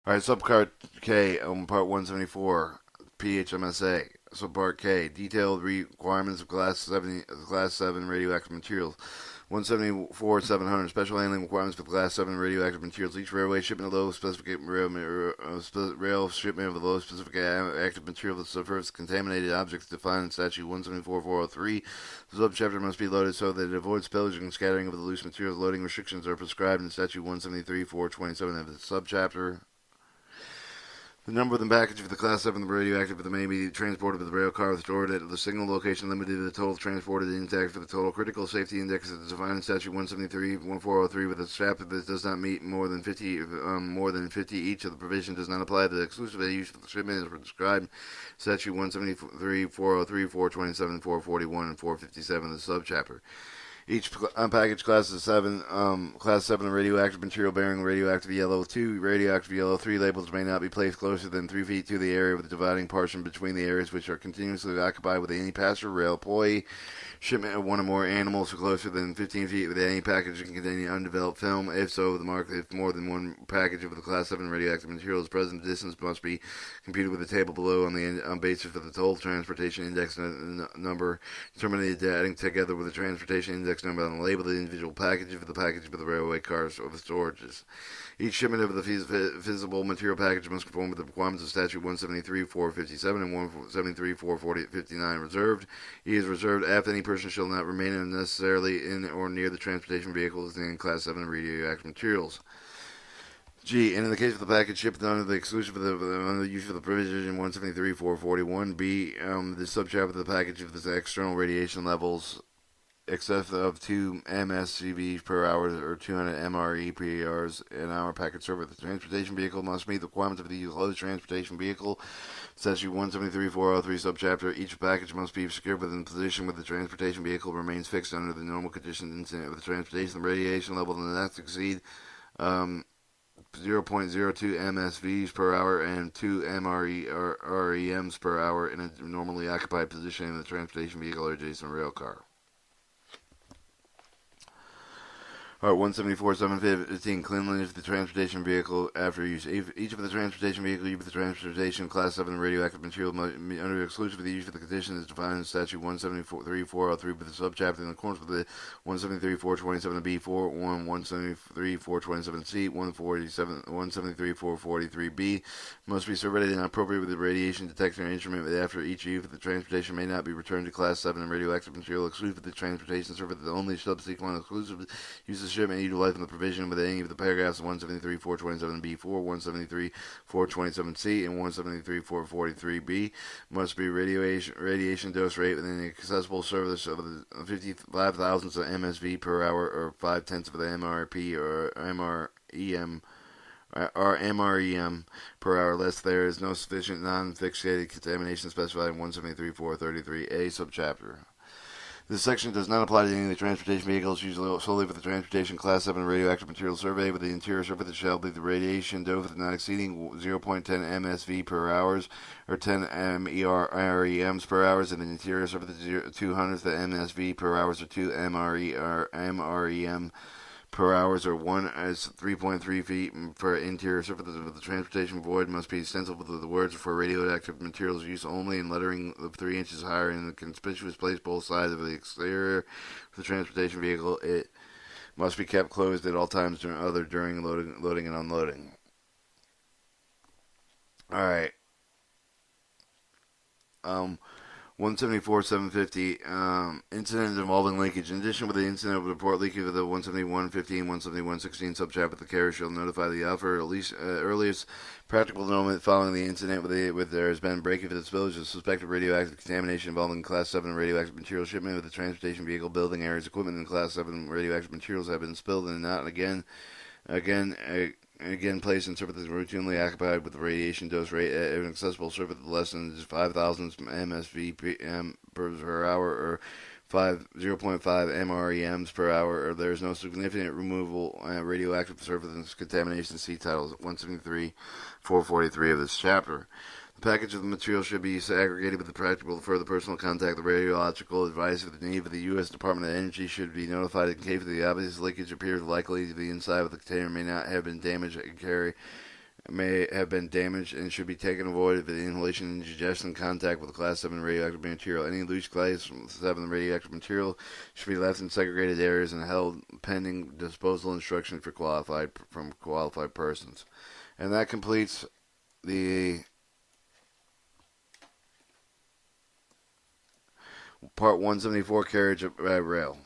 All right, subpart K, part 174, PHMSA. Subpart K, detailed requirements of Class 7 radioactive materials. 174 700 special handling requirements for Class 7 radioactive materials. Each railway shipment of low specific rail shipment of low specific active material that subverts contaminated objects defined in Statute 174-403. The subchapter must be loaded so that it avoids spillage and scattering of the loose materials. Loading restrictions are prescribed in Statute 173-427 of the subchapter. The number of the package for the Class 7 radioactive that may be transported with the rail car stored at the single location limited to the total transported intact for the total critical safety index that is defined in Statute 173-1403 with a strap that does not meet more than 50 each of the provision does not apply to the exclusive use of the shipment as prescribed Statute 173-403, 427, 441, and 457 of the subchapter. Each package class is Class 7 radioactive material bearing radioactive yellow 2, radioactive yellow 3 labels may not be placed closer than 3 feet to the area of the dividing portion between the areas which are continuously occupied with any passenger rail employee. Shipment of one or more animals closer than 15 feet with any package containing undeveloped film. If so, if more than one package of the Class 7 radioactive material is present, the distance must be computed with the table below on the basis of the total transportation index number, determined adding together with the transportation index number on the label of the individual package of the railway cars or the storages. Each shipment of the feasible material package must conform with the requirements of Statute 173-457 and 173-459 reserved. E is reserved after any person shall not remain unnecessarily in or near the transportation vehicles in Class 7 radioactive materials. G. And in the case of the package shipped under the exclusive under the use of the provision 173-441, B. The subchapter of the package of the external radiation levels excess of 2 MSCV per hour or 200 MRE/PRs an hour package server. The transportation vehicle must meet the requirements of the enclosed transportation vehicle. Statute 173-403 subchapter. Each package must be secured within position with the transportation vehicle remains fixed under the normal conditions incident with the transportation. The radiation level does not exceed 0.02 MSVs per hour and 2 MRE or REMs per hour in a normally occupied position in the transportation vehicle or adjacent rail car. Part 174-715, cleanliness of the transportation vehicle after use. Each of the transportation vehicle used with the transportation Class 7 radioactive material under exclusive of the use of the condition is defined in Statute 173-403 with the subchapter in accordance with the 173-427B, 173-427C, 173-443B, must be surveyed and appropriate with the radiation detection instrument after each use of the transportation may not be returned to Class 7 radioactive material exclusive of the transportation service. The only subsequent exclusive use of shipment utilizing the provision with any of the paragraphs 173-427B4, 173-427C, and 173-443B must be radiation dose rate within the accessible service of the 55 thousandths of MSV per hour or 5/10 of the MRP or MREM per hour, less there is no sufficient non-fixated contamination specified in 173-433A subchapter. This section does not apply to any of the transportation vehicles used solely for the transportation Class 7 radioactive material survey, with the interior surface shall be the radiation dose not exceeding 0.10 MSV per hours or 10 MEREMs per hours, and the interior surface 200th MSV per hours or 2 MRE or MREM per hours or 1 as 3.3 feet for interior surface of the transportation void must be stenciled with the words for radioactive materials use only and lettering of 3 inches higher in a conspicuous place both sides of the exterior of the transportation vehicle. It must be kept closed at all times during loading and unloading. Alright. 174-750, incident involving leakage. In addition, with the incident of report leakage of the 171-15, 171-16 subchapter, the carrier shall notify the offer at least earliest practical moment following the incident with there has been breakage of the spillage of suspected radioactive contamination involving Class 7 radioactive material shipment of the transportation vehicle building areas equipment and Class 7 radioactive materials have been spilled and not again placed in surfaces routinely occupied with the radiation dose rate at an accessible surface less than 5,000 MSV per hour or 0.5 MREMs per hour, or there is no significant removal radioactive surface contamination. See Titles 173-443 of this chapter. The package of the material should be aggregated with the practical further personal contact. The radiological advice of the need of the U.S. Department of Energy should be notified in case the obvious leakage appears likely to be inside of the container may not have been damaged and carry may have been damaged and should be taken avoided with inhalation, ingestion, and contact with Class 7 radioactive material. Any loose Class 7 radioactive material should be left in segregated areas and held pending disposal instruction from qualified persons. And that completes the Part 174 carriage of rail.